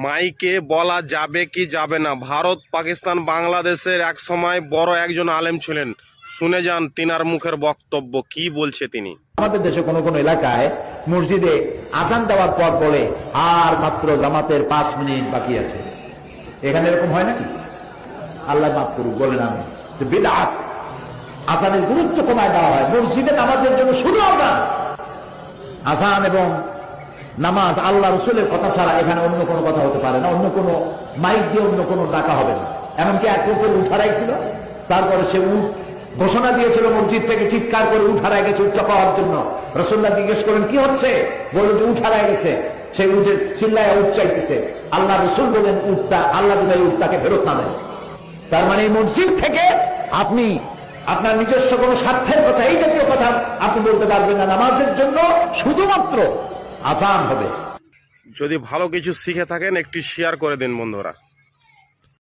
মাইকে বলা যাবে কি যাবে না? ভারত পাকিস্তান বাংলাদেশের এক সময় বড় একজন আলেম ছিলেন, শুনে যান তিনার মুখের বক্তব্য, কি বলছে তিনি। আমাদের দেশে কোন কোন এলাকায় মসজিদে আজান দেওয়ার পর বলে আর মাত্র জামাতের 5 মিনিট বাকি আছে। এখানে এরকম হয় নাকি? আল্লাহ মাফ করুক, বলেন আমি বিদআত। আজানের গুরুত্ব কমায় দেওয়া হয়। মসজিদে নামাজের জন্য শুধু আজান, আজান এবং নামাজ আল্লাহ রসুলের কথা ছাড়া এখানে অন্য কোনো কথা হতে পারে না, অন্য কোনো মাইক দিয়ে অন্য কোনো ডাকা হবে না। এমনকি এক লোকের উঠ হারাইছিল, তারপরে সে উঠ ঘোষণা দিয়েছিল মসজিদ থেকে চিৎকার করে উঠ হারাই গেছে, উঠটা পাওয়ার জন্য। রাসূলুল্লাহ জিজ্ঞেস করেন কি হচ্ছে, বলল যে উঠ হারাই গেছে। সেই উঠের চিল্লায় উঠ চাইতেছে। আল্লাহ রসুল বলেন উঠটা আল্লাহ যদি উঠটাকে ফেরত না দেয়। তার মানে এই মসজিদ থেকে আপনি আপনার নিজস্ব কোনো স্বার্থের কথা, এই জাতীয় কথা আপনি বলতে পারবেন না। নামাজের জন্য শুধুমাত্র আযান হবে। যদি ভালো কিছু শিখে থাকেন একটি শেয়ার করে দিন বন্ধুরা।